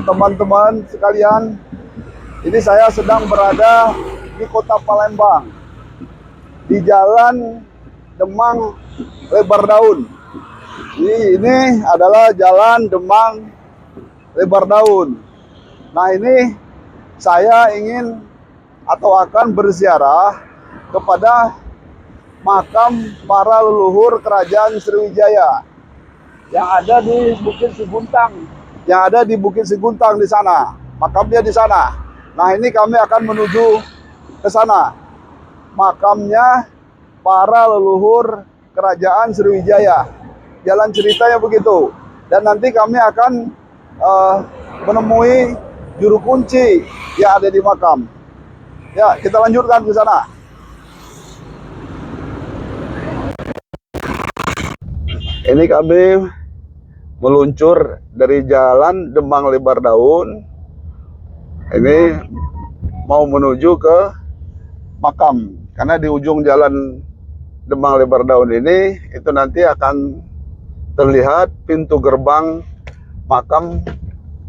Teman-teman sekalian, ini saya sedang berada di kota Palembang, di Jalan Demang Lebar Daun. Ini adalah Jalan Demang Lebar Daun. Nah, ini saya ingin atau akan berziarah kepada makam para leluhur Kerajaan Sriwijaya yang ada di Bukit Seguntang. Yang ada di Bukit Seguntang di sana, makamnya di sana. Nah, ini kami akan menuju ke sana, makamnya para leluhur Kerajaan Sriwijaya. Jalan ceritanya begitu. Dan nanti kami akan menemui juru kunci yang ada di makam. Ya, kita lanjutkan ke sana. Ini kami meluncur dari Jalan Demang Lebar Daun. Ini mau menuju ke makam, karena di ujung Jalan Demang Lebar Daun ini itu nanti akan terlihat pintu gerbang makam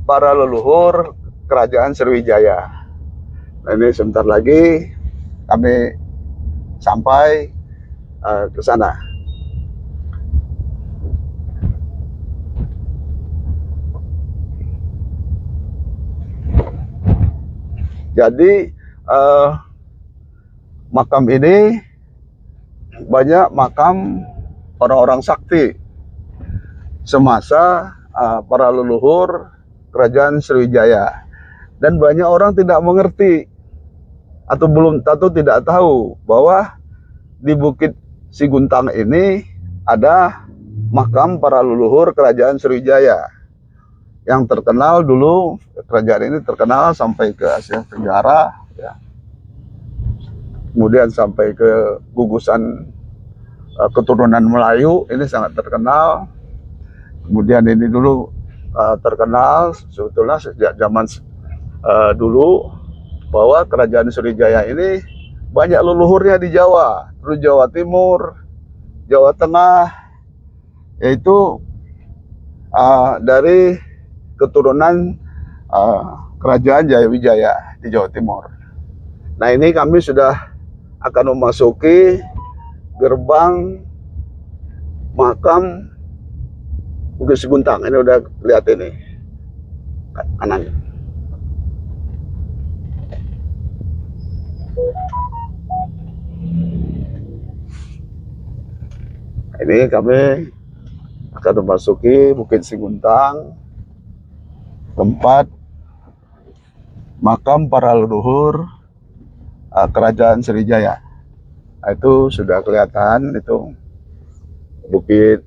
para leluhur Kerajaan Sriwijaya. Nah, ini sebentar lagi kami sampai ke sana. Jadi makam ini banyak makam orang-orang sakti semasa para leluhur Kerajaan Sriwijaya, dan banyak orang tidak mengerti atau tidak tahu bahwa di Bukit Seguntang ini ada makam para leluhur Kerajaan Sriwijaya. Yang terkenal dulu, kerajaan ini terkenal sampai ke Asia Tenggara, ya. Kemudian sampai ke gugusan keturunan Melayu, ini sangat terkenal. Kemudian ini dulu terkenal sebetulnya sejak zaman dulu, bahwa Kerajaan Sriwijaya ini banyak leluhurnya di Jawa, terus Jawa Timur, Jawa Tengah, yaitu dari keturunan Kerajaan Jayawijaya di Jawa Timur. Nah, ini kami sudah akan memasuki gerbang makam Bukit Seguntang. Ini udah lihat ini kanan. Ini kami akan memasuki Bukit Seguntang, tempat makam para leluhur Kerajaan Sriwijaya. Nah, itu sudah kelihatan, itu Bukit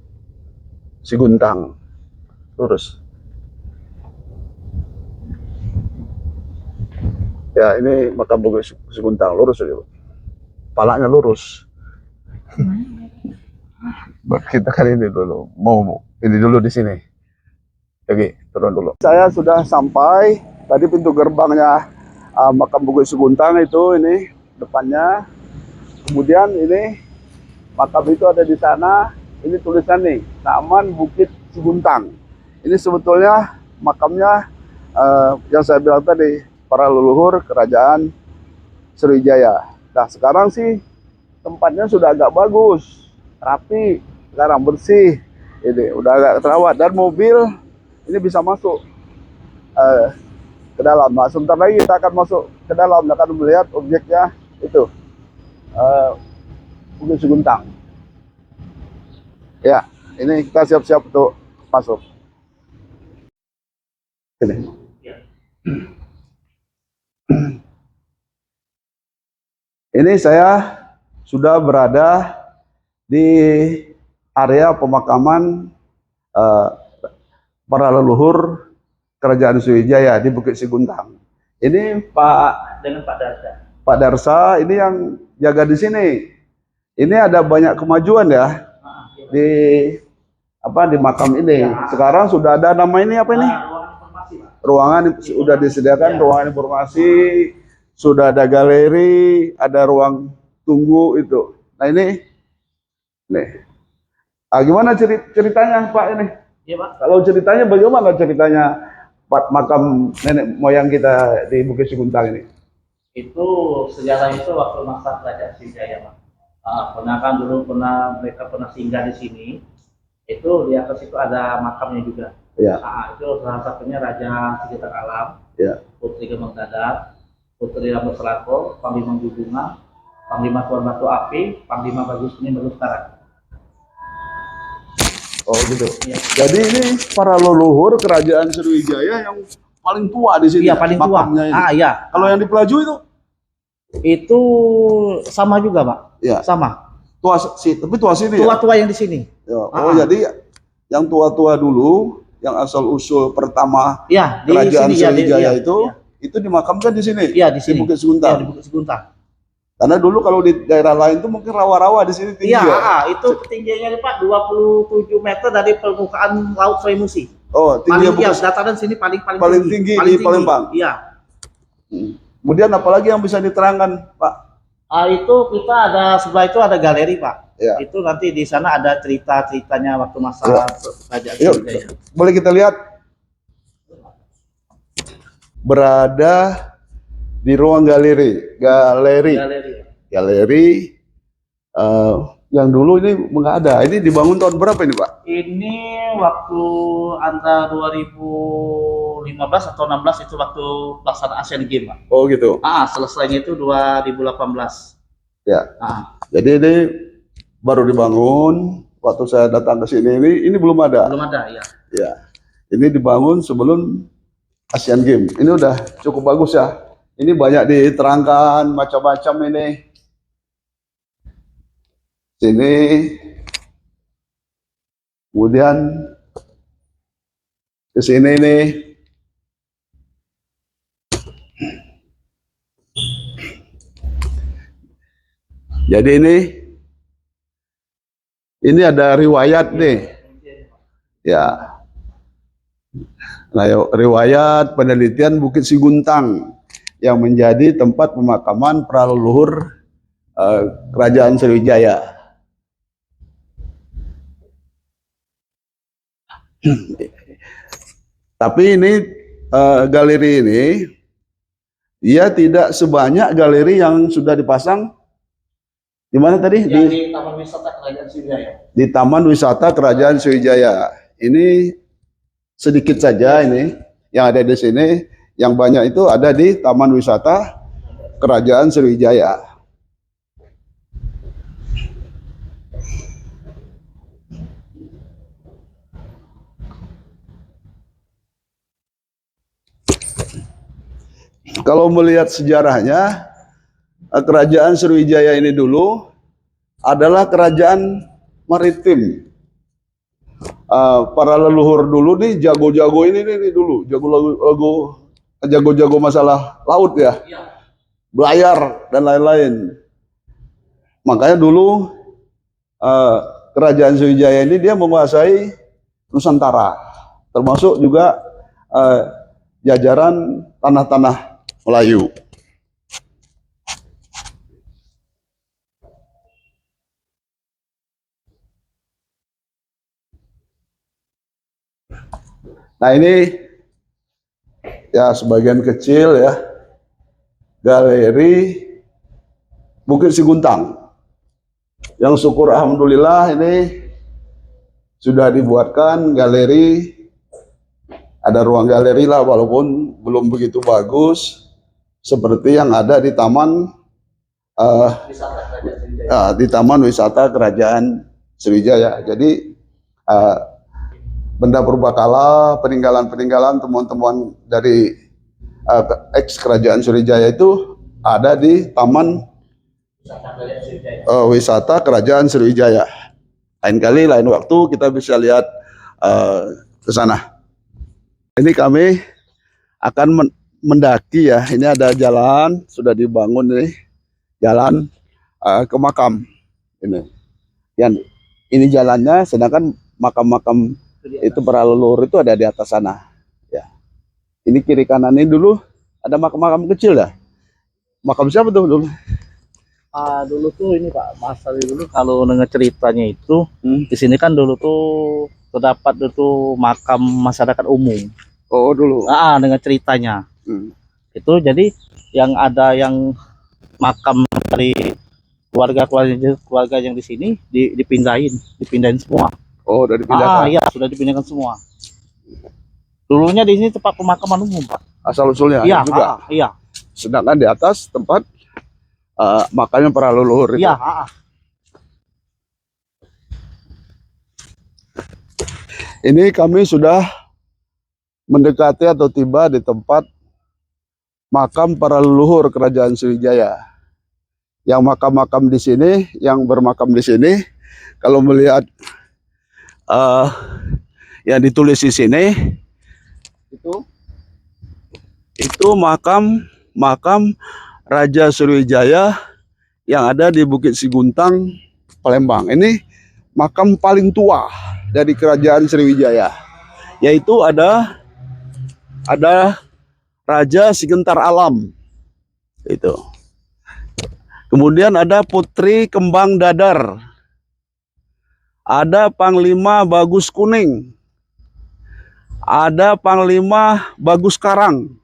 Seguntang, lurus. Ya, ini makam Bukit Seguntang, lurus aja. Palanya lurus. Kita kan ini dulu, mau ini dulu di sini. Oke, turun dulu. Saya sudah sampai, tadi pintu gerbangnya makam Bukit Seguntang itu, ini depannya. Kemudian ini makam itu ada di sana. Ini tulisan nih, Taman Bukit Seguntang. Ini sebetulnya makamnya yang saya bilang tadi, para leluhur Kerajaan Sriwijaya. Nah, sekarang sih tempatnya sudah agak bagus, rapi, sekarang bersih. Ini udah agak terawat, dan mobil ini bisa masuk ke dalam. Nah, sebentar lagi kita akan masuk ke dalam, akan melihat objeknya itu, Bukit Seguntang. Ya, ini kita siap-siap untuk masuk. Ini. Ini saya sudah berada di area pemakaman para leluhur Kerajaan Sriwijaya di Bukit Seguntang. Ini dengan Pak Darsa. Pak Darsa ini yang jaga di sini. Ini ada banyak kemajuan ya di makam ini. Sekarang sudah ada nama ini apa ini? informasi, Pak. Ruangan sudah disediakan, Ya. ruangan informasi, sudah ada galeri, ada ruang tunggu itu. Nah ini, nih. Gimana ceritanya Pak ini? Iya, Pak. Kalau ceritanya bagaimana ceritanya makam nenek moyang kita di Bukit Siguntang ini? Itu sejarah itu waktu masa kerajaan Sriwijaya, Pak. Mereka pernah singgah di sini. Itu di atas itu ada makamnya juga. Ya. Itu salah satunya Raja Sekitar Alam, Ya. Putri Gemeng Dadar, Putri Rambut Selako, Panglima Jujungan, Panglima Tuan Batu Api, Panglima Bagus ini Bagus Karat. Oh gitu. Ya. Jadi ini para leluhur kerajaan Sriwijaya yang paling tua di sini. Iya, paling tua. makamnya ini. Iya. Kalau yang di Pelaju Itu sama juga, Pak. ya Sama. tapi tua sini. Tua-tua yang di sini. Ya. Oh jadi yang tua-tua dulu, yang asal usul pertama Ya, di kerajaan sini Sriwijaya ya, itu dimakamkan di sini. Iya, di sini. Di Bukit Siguntang. Iya, di Bukit Siguntang. Karena dulu kalau di daerah lain tuh mungkin rawa-rawa, di sini tinggi. Iya, Ya. itu ketinggiannya Pak 27 meter dari permukaan laut Sungai Musi. Oh, tinggi Paling dataran sini paling tinggi di Palembang. Iya. Kemudian apalagi yang bisa diterangkan, Pak? Itu kita ada sebelah itu ada galeri, Pak. Ya. Itu nanti di sana ada cerita-ceritanya waktu masa kerajaan Yuk, Sriwijaya. boleh kita lihat. Berada di ruang galeri. Galeri. Yang dulu ini nggak ada. Ini dibangun tahun berapa ini, Pak? Ini waktu antara 2015 atau 16 itu waktu pelaksanaan Asian Games, Pak. Oh gitu. Selesainya itu 2018. Ya. Jadi ini baru dibangun. Waktu saya datang ke sini ini belum ada. Belum ada, ya. Ya. Ini dibangun sebelum Asian Games. Ini udah cukup bagus ya. Ini banyak diterangkan macam-macam ini. Sini. Kemudian ke sini nih. Jadi ini ada riwayat nih. Ya. Nah, riwayat penelitian Bukit Siguntang yang menjadi tempat pemakaman para leluhur kerajaan Sriwijaya. Tapi ini galeri ini dia tidak sebanyak galeri yang sudah dipasang di mana tadi? Di Taman Wisata Kerajaan Sriwijaya. Di Taman Wisata Kerajaan Sriwijaya. Ini sedikit saja ini yang ada di sini. Yang banyak itu ada di Taman Wisata Kerajaan Sriwijaya. Kalau melihat sejarahnya, kerajaan Sriwijaya ini dulu adalah kerajaan maritim. Para leluhur dulu nih jago-jago ini dulu, jago-jago masalah laut ya, belayar dan lain-lain. Makanya dulu kerajaan Sriwijaya ini dia menguasai Nusantara, termasuk juga jajaran tanah-tanah Melayu. Nah ini ya sebagian kecil ya galeri Bukit Siguntang yang syukur alhamdulillah ini sudah dibuatkan galeri, ada ruang galeri lah walaupun belum begitu bagus seperti yang ada di Taman Wisata Kerajaan Sriwijaya. Jadi benda purbakala, peninggalan-peninggalan, temuan-temuan dari ex Kerajaan Sriwijaya itu ada di Taman Wisata Kerajaan Sriwijaya. Lain kali, lain waktu kita bisa lihat ke sana. Ini kami akan mendaki ya. Ini ada jalan sudah dibangun nih, jalan ke makam. Ini jalannya, sedangkan makam-makam itu para leluhur itu ada di atas sana. Ya. Ini kiri kanan ini dulu ada makam-makam kecil ya. Makam siapa tuh dulu? Dulu tuh ini Pak, masa dulu kalau dengar ceritanya itu Hmm. di sini kan dulu tuh terdapat itu makam masyarakat umum. Oh dulu. Dengan ceritanya Hmm. itu jadi yang ada yang makam dari keluarga yang di sini dipindahin semua. Oh dari pindah. Iya, sudah dipindahkan semua. Dulunya di sini tempat pemakaman umum, Pak. Asal usulnya Iya, juga. iya. Sedangkan di atas tempat makamnya para leluhur itu. Iya, Ini kami sudah mendekati atau tiba di tempat makam para leluhur Kerajaan Sriwijaya. Yang makam-makam di sini, yang bermakam di sini, kalau melihat yang ditulis di sini, itu makam Raja Sriwijaya yang ada di Bukit Siguntang, Palembang. Ini makam paling tua dari Kerajaan Sriwijaya, yaitu ada Raja Sigentar Alam itu. Kemudian ada Putri Kembang Dadar, ada Panglima Bagus Kuning, ada Panglima Bagus Karang,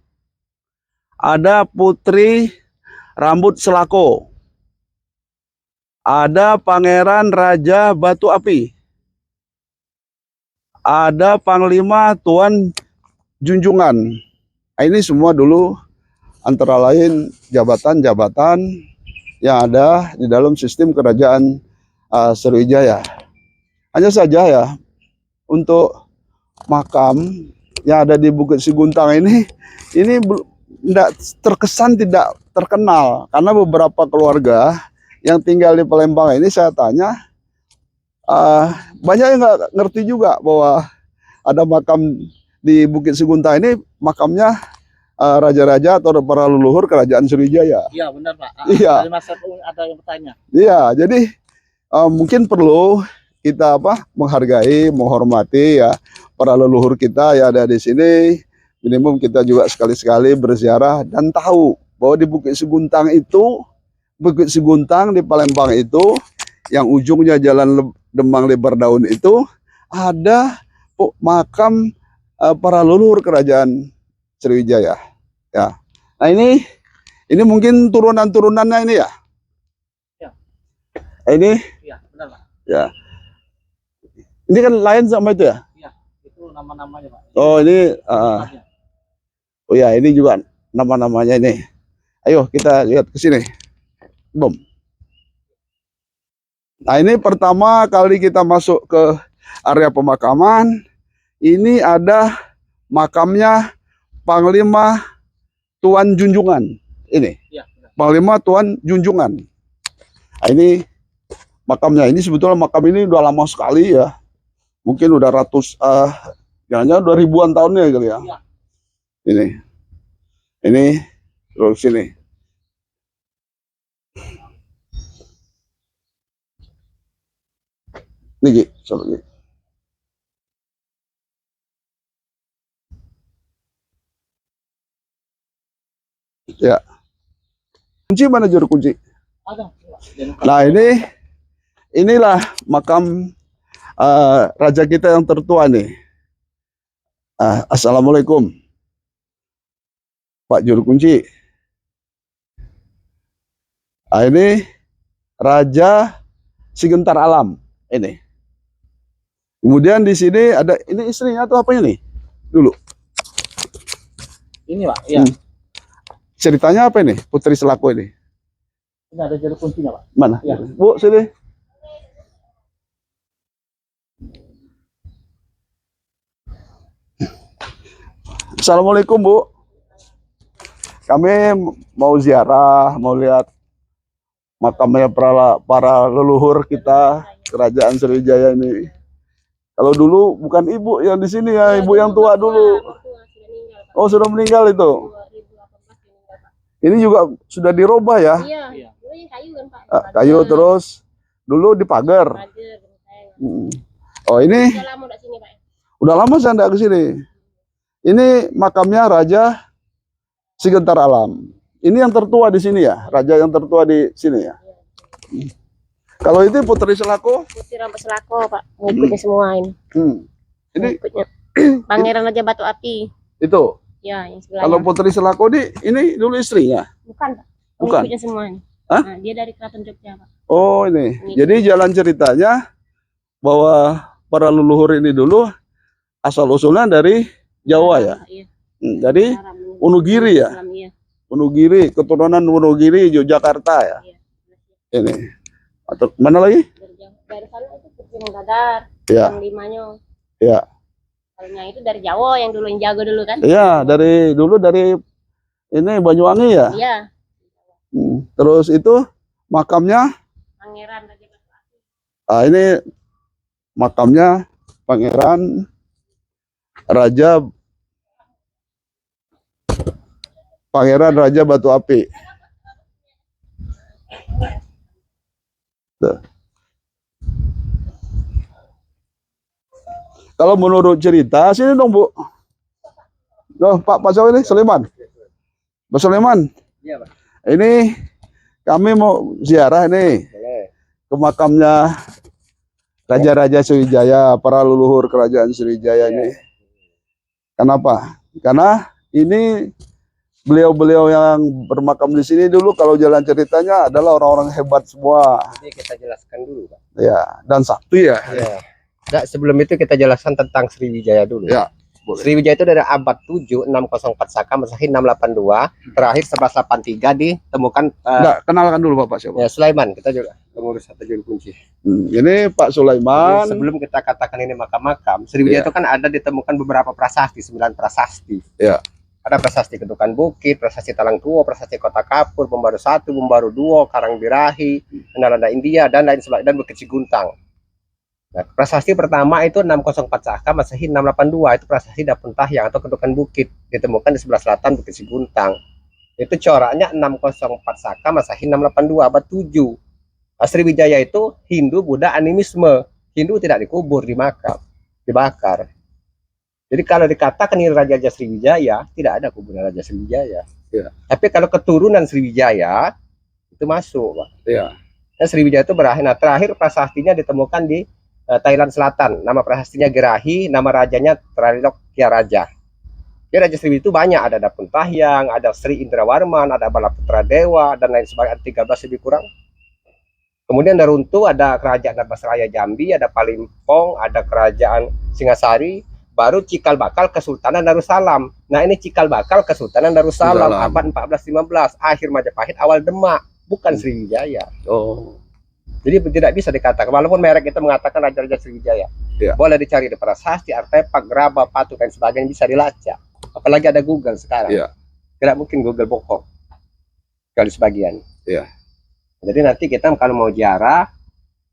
ada Putri Rambut Selako, ada Pangeran Raja Batu Api, ada Panglima Tuan Junjungan. Nah, ini semua dulu antara lain jabatan-jabatan yang ada di dalam sistem Kerajaan Sriwijaya. Hanya saja ya, untuk makam yang ada di Bukit Siguntang ini tidak terkesan, tidak terkenal, karena beberapa keluarga yang tinggal di Palembang ini saya tanya, banyak yang nggak ngerti juga bahwa ada makam di Bukit Siguntang ini, makamnya raja-raja atau para leluhur Kerajaan Sriwijaya. Iya, benar, Pak. Iya. Dari masyarakat ada yang bertanya. Iya, jadi mungkin perlu kita menghargai, menghormati ya para leluhur kita yang ada di sini. Minimum kita juga sekali-sekali berziarah dan tahu bahwa di Bukit Siguntang itu, Bukit Siguntang di Palembang itu, yang ujungnya Jalan Demang Lebar Daun itu, ada makam para leluhur Kerajaan Sriwijaya. Ya. Nah ini mungkin turunan-turunannya ini ya. Ya. Ini. Iya, benar, Pak. Ya. Ini kan lain sama itu ya? Iya, itu nama-namanya, Pak. Oh ini. Oh ya, ini juga nama-namanya ini. Ayo kita lihat ke sini. Bom. Nah ini pertama kali kita masuk ke area pemakaman. Ini ada makamnya Panglima Tuan Junjungan. Ini. Ya, Panglima Tuan Junjungan. Nah, ini makamnya. Ini sebetulnya makam ini udah lama sekali ya. Mungkin udah jangan-jangan udah ribuan tahunnya kali ya. Ya. Ini terus sini. Nih, sorry. Ya. Kunci mana juru kunci? Ada. Nah, inilah makam raja kita yang tertua nih. Assalamualaikum, Pak Juru Kunci. Nah, ini Raja Sigentar Alam ini. Kemudian di sini ada ini istrinya atau apa ini? Dulu. Ini, Pak. Iya. Ceritanya apa ini? Putri Selako ini. Ini ada juru kuncinya, Pak. Mana? Ya. Bu, sini. Assalamualaikum, Bu. Kami mau ziarah, mau lihat makamnya para leluhur kita Kerajaan Sriwijaya ini. Kalau dulu bukan ibu yang di sini ya, ibu yang tua dulu. Oh, sudah meninggal itu. Ini juga sudah dirubah ya? Iya, ini kayu kan Pak. Kayu terus dulu dipagar. Oh ini Udah lama udah sini Pak. udah lama saya nggak ke sini. Ini makamnya Raja Sigentar Alam. Ini yang tertua di sini ya, raja yang tertua di sini ya. Kalau itu Putri Selako, Putri Rampas Selako, Pak. Ngikutnya semua ini. ini Ngikutnya. Pangeran Raja Batu Api. itu. Ya, yang sebelah. Kalau Putri Selako ini dulu istrinya. Bukan, Pak. Bukan. Ngikutnya semua ini. Hah? Nah, dia dari Keraton Jogja, Pak. Oh ini. Jadi jalan ceritanya bahwa para leluhur ini dulu asal usulnya dari Jawa ya. Iya. Dari Arab. Wonogiri ya. Islam, iya. Wonogiri, keturunan Wonogiri, Yogyakarta ya. Iya. Ini. Atau mana lagi? Dari Jawa. Dari sana itu Putri Menggadar. Ya. Yang limanya. Ya. Kalau yang itu dari Jawa, yang dulu yang jago dulu kan? Iya, dari dulu dari ini Banyuwangi ya. Iya. Terus itu makamnya, Pangeran Raja Batu Api. ini makamnya Pangeran Raja Batu Api. Tuh. Kalau menurut cerita sini dong Bu. Loh, Pak Siapa ini? Sulaiman. Pak Sulaiman. Iya, Pak. Ini kami mau ziarah nih ke makamnya Raja-Raja Sriwijaya, para leluhur kerajaan Sriwijaya ini. Kenapa? Karena ini beliau-beliau yang bermakam di sini dulu kalau jalan ceritanya adalah orang-orang hebat semua. Jadi kita jelaskan dulu, Pak. Ya, dan sakti ya. Ya. Nah, sebelum itu kita jelaskan tentang Sriwijaya dulu. Ya, boleh. Sriwijaya itu dari abad 7, 604 Saka, Masehi 682, terakhir 1183 ditemukan Enggak, kenalkan dulu Bapak siapa? ya Sulaiman, kita juga pengurus atau juru kunci. Ini Pak Sulaiman. Sebelum kita katakan ini makam-makam, Sriwijaya Ya. itu kan ada ditemukan beberapa prasasti, 9 prasasti. Ya. Ada prasasti Ketukan Bukit, prasasti Talang Tua, prasasti Kota Kapur, Bumbaru 1, Bumbaru 2, Karang Birahi, Nalanda India, dan lain sebagainya, dan Bukit Siguntang. Nah, prasasti pertama itu 604 Saka, Masehi 682, itu prasasti Dapun Tahyang atau Ketukan Bukit, ditemukan di sebelah selatan Bukit Siguntang. Itu coraknya 604 Saka, Masehi 682, abad 7. Nah, Sriwijaya itu Hindu, Buddha, animisme. Hindu tidak dikubur, dimakam, dibakar. Jadi kalau dikatakan ini Raja Sriwijaya, tidak ada kuburan Raja Sriwijaya. Ya. Tapi kalau keturunan Sriwijaya, itu masuk, Pak. Ya. Nah, Sriwijaya itu berakhir. Nah, terakhir prasastinya ditemukan di Thailand Selatan. Nama prasastinya Gerahi, nama rajanya Trilok Kia Raja. Jadi Raja Sriwijaya itu banyak, ada Dapun Tahyang, ada Sri Indrawarman, ada Balaputra Dewa, dan lain sebagainya, 13 lebih kurang. Kemudian dari Runtuh ada kerajaan Basraya Jambi, ada Palimpong, ada kerajaan Singasari, baru Cikal Bakal Kesultanan Darussalam. Nah, ini Cikal Bakal Kesultanan Darussalam abad 14-15, akhir Majapahit, awal Demak, bukan Sriwijaya. Oh. Jadi tidak bisa dikatakan, walaupun merek itu mengatakan Raja-Raja Sriwijaya. Ya. Boleh dicari di prasasti, artefak, gerabah, patung, dan sebagainya, bisa dilacak. Apalagi ada Google sekarang. Ya. Tidak mungkin Google bohong. Kalau sebagian. Ya. Jadi nanti kita kalau mau ziarah,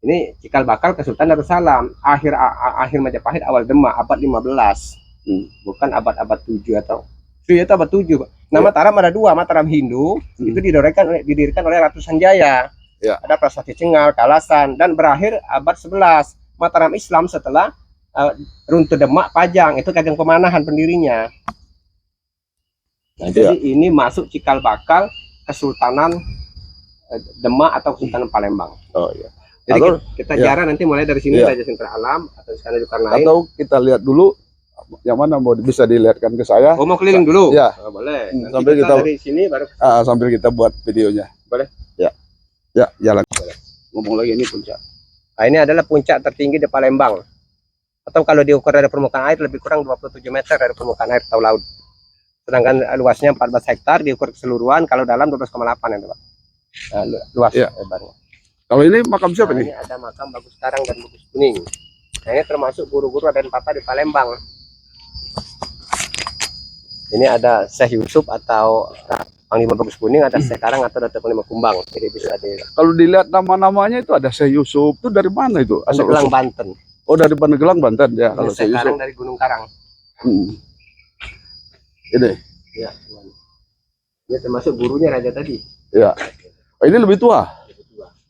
ini Cikal Bakal Kesultanan Darussalam, akhir Majapahit, awal Demak, abad 15. Bukan abad-abad 7 atau Sriwijaya itu abad 7. Nah, Mataram ada dua, Mataram Hindu, itu didirikan oleh Ratu Sanjaya. Ya. Ada Prasasti Cengal, Kalasan, dan berakhir abad 11. Mataram Islam setelah Runtuh Demak, Pajang, itu Kageng Pemanahan pendirinya. Nah, jadi ini masuk Cikal Bakal Kesultanan Demak atau Kesultanan Palembang. Oh iya. Jadi Atau, kita ziarah nanti mulai dari sini Raja Sintra Alam atau Istana Zulkarnain. Atau kita lihat dulu yang mana mau bisa dilihatkan ke saya. Oh, mau keliling dulu? Ya. Oh, boleh. Nanti Sambil kita dari sini baru sambil kita buat videonya. Boleh. Ya. Ya, jalan. Boleh. Ngomong lagi ini puncak. Nah, ini adalah puncak tertinggi di Palembang. Atau kalau diukur dari permukaan air lebih kurang 27 meter dari permukaan air atau laut. Sedangkan luasnya 14 hektar diukur keseluruhan, kalau dalam 12,8 ya, Pak. Nah, luas lebarnya. Kalau ini makam siapa nih? Ini ada makam Bagus Karang dan Bagus Kuning. Nah, ini termasuk guru-guru Raden Patah di Palembang. Ini ada Syekh Yusuf atau Panglima Bagus Kuning, ada Syekh Karang atau Datuk Panglima Kumbang. Jadi bisa di Kalau dilihat nama-namanya itu ada Syekh Yusuf. Itu dari mana itu? Pandeglang, Banten. Oh, dari Pandeglang, Banten ya. Kalau Syekh Syekh Karang Yusuf. dari Gunung Karang. Ini. Ya, ini termasuk gurunya raja tadi. Ya. Oh, ini lebih tua.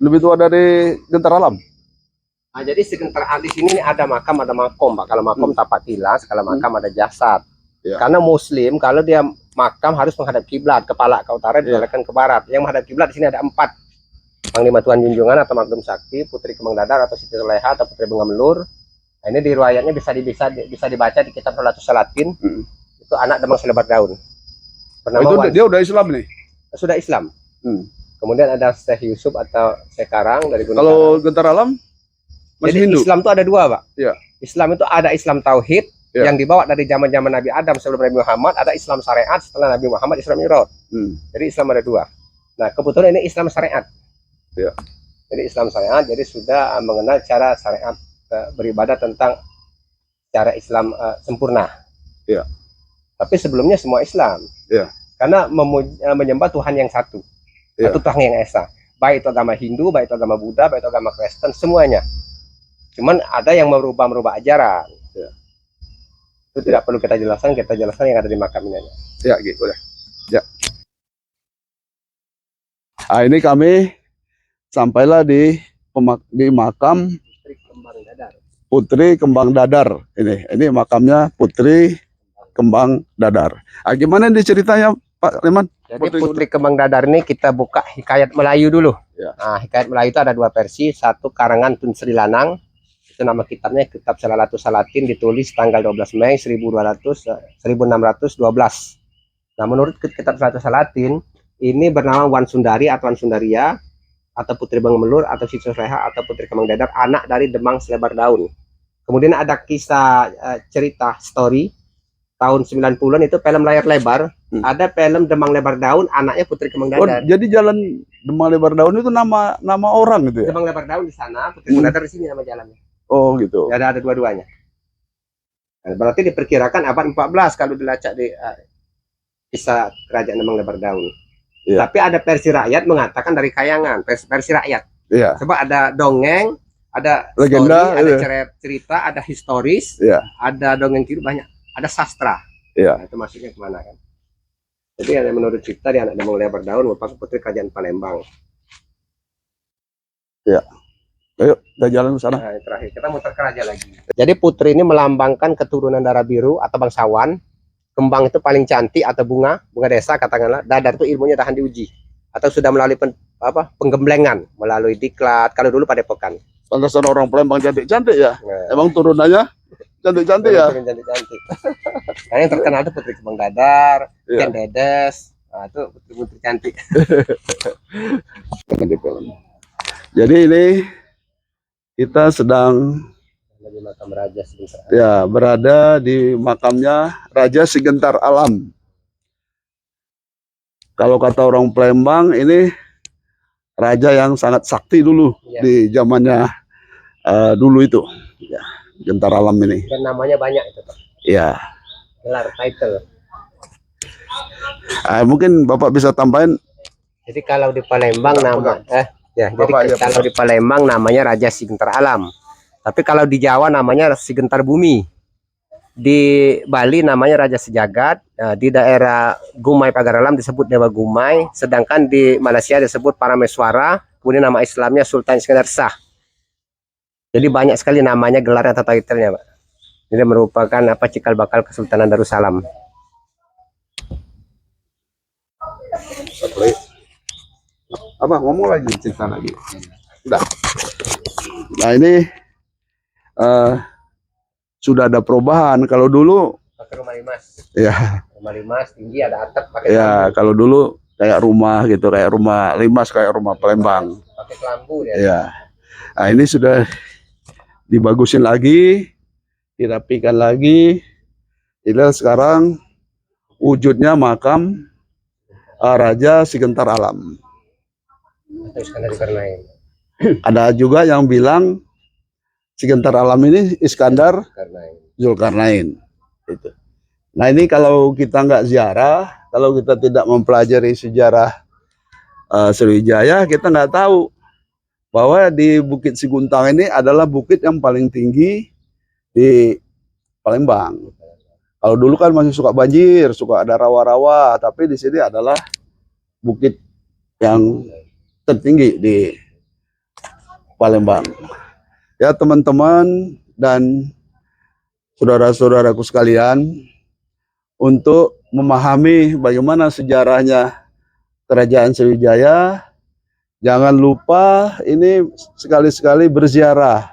Lebih tua dari Gentar Alam. Nah, jadi sebentar di sini ada makam, ada makom, Pak. Kalau makom tapak tilas, kalau makam ada jasad. Ya. Karena Muslim kalau dia makam harus menghadap kiblat, kepala ke utara, dibelokkan ke barat. Yang menghadap kiblat di sini ada 4. Panglima Tuan Junjungan atau Magdum Sakti, Putri Kemang Dadar atau Siti Leha atau Putri Bunga Melur. Nah, ini di riwayatnya bisa dibaca di kitab Rolatus Salatin. Itu anak Demang Selebar Daun. Bernama Itu dia udah Islam nih. sudah Islam. Hmm. Kemudian ada Syekh Yusuf atau Syekh Karang dari Gunung Kalau Karang. Gentar Alam masih Jadi Hindu. Islam itu ada 2, Pak. Iya. Islam itu ada Islam Tauhid Iya. yang dibawa dari zaman-zaman Nabi Adam sebelum Nabi Muhammad, ada Islam Syariat setelah Nabi Muhammad Islam Mi'raj. Jadi Islam ada 2. Nah, kebetulan ini Islam Syariat. Iya. Jadi Islam Syariat, jadi sudah mengenal cara syariat beribadah tentang cara Islam sempurna. Iya. Tapi sebelumnya semua Islam. Iya. Karena menyembah Tuhan yang satu. Iya. Satu Tuhan yang esa. Baik itu agama Hindu, baik itu agama Buddha, baik itu agama Kristen, semuanya. Cuman ada yang merubah ajaran. Iya. Itu tidak perlu kita jelaskan yang ada di makam ini aja. Ya, gitu udah. Ya. Nah, ini kami sampailah di makam Putri Kembang Dadar. Putri Kembang Dadar. Ini makamnya Putri Kembang Dadar. Ah, gimana nih ceritanya, Pak Leman? Jadi Putri Kembang Dadar ini kita buka hikayat Melayu dulu. Ya. Nah, hikayat Melayu itu ada 2 versi. Satu karangan Tun Sri Lanang. Itu nama kitabnya Kitab Salalatus Salatin, ditulis tanggal 12 Mei 1612. Nah, menurut Kitab Salalatus Salatin, ini bernama Wan Sundari atau Wan Sundaria, atau Putri Bang Melur, atau Siti Leha, atau Putri Kembang Dadar, anak dari Demang Selebar Daun. Kemudian ada kisah cerita story tahun 90-an itu film layar lebar. Ada film Demang Lebar Daun, anaknya Putri Kembang Oh, Dadar. jadi jalan Demang Lebar Daun itu nama orang gitu ya? Demang Lebar Daun di sana, Putri Kembang Dadar di sini nama jalannya. Oh, gitu. Ya, ada dua-duanya. Nah, berarti diperkirakan abad 14 kalau dilacak di kisah kerajaan Demang Lebar Daun. Iya. Tapi ada versi rakyat mengatakan dari kayangan, versi rakyat. Iya. Sebab ada dongeng, ada Legenda, story, ada iya. cerita, ada historis, Iya. ada dongeng kiri banyak, ada sastra. Iya. Nah, itu masuknya kemana kan? Jadi ada menurut cerita di anak Demang Lebar Daun merupakan putri kerajaan Palembang. Iya. Ayo, kita jalan ke sana. Nah, yang terakhir kita muter ke raja lagi. Jadi putri ini melambangkan keturunan darah biru atau bangsawan. Kembang itu paling cantik atau bunga desa katakanlah. Dadar itu ilmunya tahan diuji atau sudah melalui penggemblengan melalui diklat. Kalau dulu padepokan. Pantasan orang Palembang cantik-cantik ya. Nah, Emang turunannya cantik-cantik ya. cantik-cantik. Nah, yang terkenal itu Putri Kembang Dadar, Iya. Ken Dedes. Nah, itu putri-putri cantik. Jadi ini kita sedang Lagi makam raja sebentar. ya berada di makamnya Raja Sigentar Alam. Kalau kata orang Palembang ini raja yang sangat sakti dulu Iya. di zamannya dulu itu. Ya, Gentar Alam ini. Dan namanya banyak itu, Pak. Ya. Gelar title. Mungkin Bapak bisa tambahin. Jadi kalau di Palembang jadi Bapak, ya, kalau di Palembang namanya Raja Sigentar Alam. Tapi kalau di Jawa namanya Sigentar Bumi. Di Bali namanya Raja Sejagat. Di daerah Gumai Pagaralam disebut Dewa Gumai. Sedangkan di Malaysia disebut Parameswara. Kemudian nama Islamnya Sultan Iskandar Shah. Jadi banyak sekali namanya, gelar atau title-nya, Pak. Ini merupakan cikal bakal Kesultanan Darussalam. Apa ngomong lagi, cerita lagi. Udah. Nah ini sudah ada perubahan. Kalau dulu Pakai rumah limas. ya Rumah limas tinggi ada atap pakai ya kelambu. kalau dulu kayak rumah gitu, kayak rumah limas, kayak rumah Palembang. Pakai kelambu dia. Ya. Nah ini sudah dibagusin lagi, dirapikan lagi. Inilah sekarang wujudnya makam Raja Sigentar Alam. Atau Iskandar Zulkarnain. Ada juga yang bilang Sigentar Alam ini Iskandar Zulkarnain. Itu. Nah ini kalau kita nggak ziarah, kalau kita tidak mempelajari sejarah Sriwijaya, kita nggak tahu bahwa di Bukit Siguntang ini adalah bukit yang paling tinggi di Palembang. Kalau dulu kan masih suka banjir, suka ada rawa-rawa, tapi di sini adalah bukit yang tertinggi di Palembang. Ya teman-teman dan saudara-saudaraku sekalian, untuk memahami bagaimana sejarahnya Kerajaan Sriwijaya. Jangan lupa ini sekali-sekali berziarah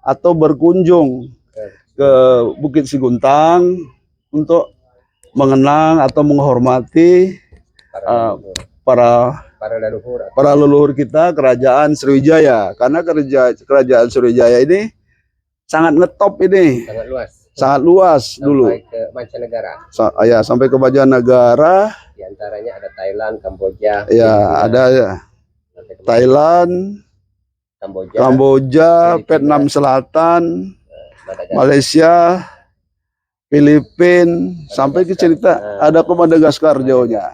atau berkunjung ke Bukit Siguntang untuk mengenang atau menghormati para leluhur kita Kerajaan Sriwijaya, karena Kerajaan Sriwijaya ini sangat ngetop ini, sangat luas dulu. Sampai ke mancanegara. Sampai ke mancanegara. Di antaranya ada Thailand, Kamboja. Ya, ada ya. Thailand, Kamboja, Vietnam Selatan, Malaysia, Filipina, sampai ke cerita ada ke Madagaskar jauhnya,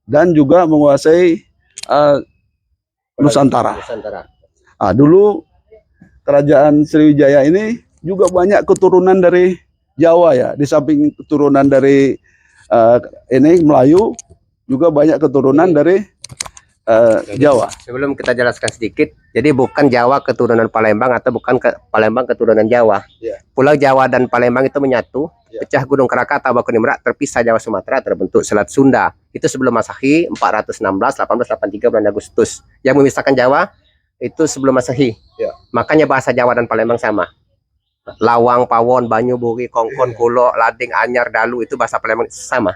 dan juga menguasai Nusantara. Dulu Kerajaan Sriwijaya ini juga banyak keturunan dari Jawa ya, di samping keturunan dari ini Melayu, juga banyak keturunan dari Jawa. Sebelum kita jelaskan sedikit, jadi bukan Jawa keturunan Palembang atau bukan Palembang keturunan Jawa. Yeah. Pulau Jawa dan Palembang itu menyatu, Yeah. pecah Gunung Krakatau, Bakunimrak, terpisah Jawa Sumatera, terbentuk Selat Sunda. Itu sebelum Masehi 416-1883 bulan Agustus. Yang memisahkan Jawa itu sebelum Masehi. Yeah. Makanya bahasa Jawa dan Palembang sama. Lawang, Pawon, Banyu, Buri, Kongkon, Kulo, Lading, Anyar, Dalu itu bahasa Palembang sama.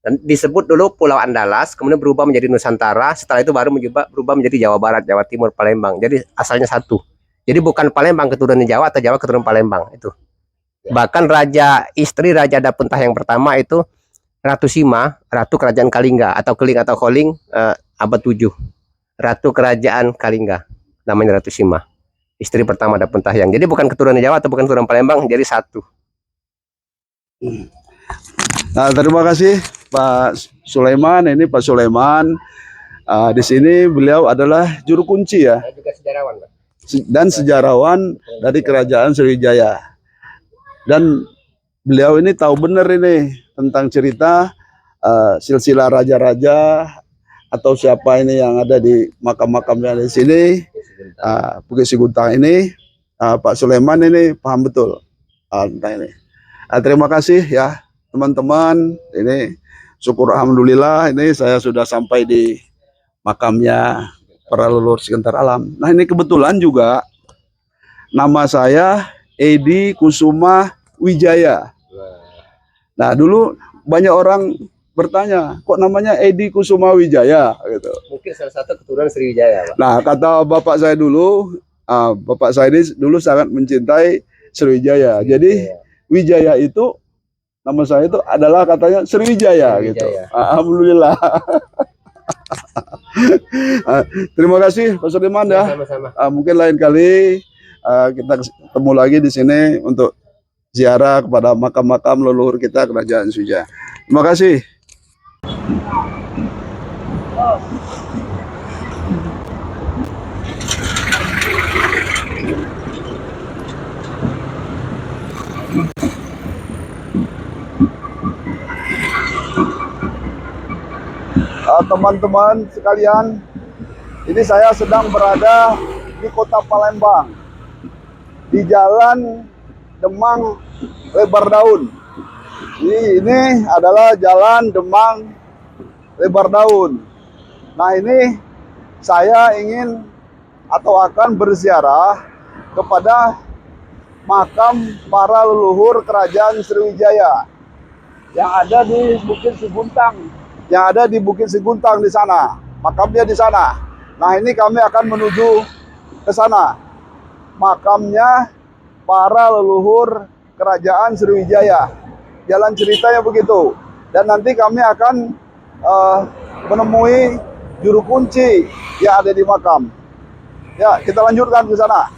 Dan disebut dulu Pulau Andalas, kemudian berubah menjadi Nusantara, setelah itu baru berubah menjadi Jawa Barat, Jawa Timur, Palembang. Jadi asalnya satu. Jadi bukan Palembang keturunan Jawa atau Jawa keturunan Palembang itu. Bahkan istri Raja Dapuntah yang pertama itu Ratu Sima, Ratu Kerajaan Kalingga atau Keling atau Koling abad 7. Ratu Kerajaan Kalingga, namanya Ratu Sima. Istri pertama Dapuntah yang. Jadi bukan keturunan Jawa atau bukan keturunan Palembang, jadi satu. Nah, terima kasih Pak Sulaiman. Ini Pak Sulaiman. Di sini beliau adalah juru kunci ya, Saya juga sejarawan, Pak. dan sejarawan dari Kerajaan Sriwijaya. Dan beliau ini tahu benar ini tentang cerita silsilah raja-raja atau siapa ini yang ada di makam-makam yang di sini. Bukit Siguntang ini, Pak Sulaiman ini paham betul tentang ini. Terima kasih ya teman-teman. Ini syukur alhamdulillah ini saya sudah sampai di makamnya para leluhur sekitar alam. Nah, ini kebetulan juga nama saya Edi Kusuma Wijaya. Nah, dulu banyak orang bertanya, kok namanya Edi Kusuma Wijaya gitu. Mungkin salah satu keturunan Sriwijaya, Pak. Nah, kata bapak saya dulu, bapak saya ini dulu sangat mencintai Sriwijaya. Jadi Wijaya itu, nama saya itu adalah katanya Sriwijaya gitu. Alhamdulillah. Terima kasih Pak Sudirman ya. Sama-sama. Mungkin lain kali kita ketemu lagi di sini untuk ziarah kepada makam-makam leluhur kita Kerajaan Sriwijaya. Terima kasih. Teman-teman sekalian, ini saya sedang berada di kota Palembang, di Jalan Demang Lebar Daun. Ini adalah Jalan Demang Lebar Daun. Nah, ini saya ingin atau akan berziarah kepada makam para leluhur Kerajaan Sriwijaya yang ada di Bukit Siguntang. Yang ada di Bukit Siguntang di sana, makamnya di sana. Nah, ini kami akan menuju ke sana, makamnya para leluhur Kerajaan Sriwijaya. Jalan ceritanya begitu. Dan nanti kami akan menemui juru kunci yang ada di makam. Ya, kita lanjutkan ke sana.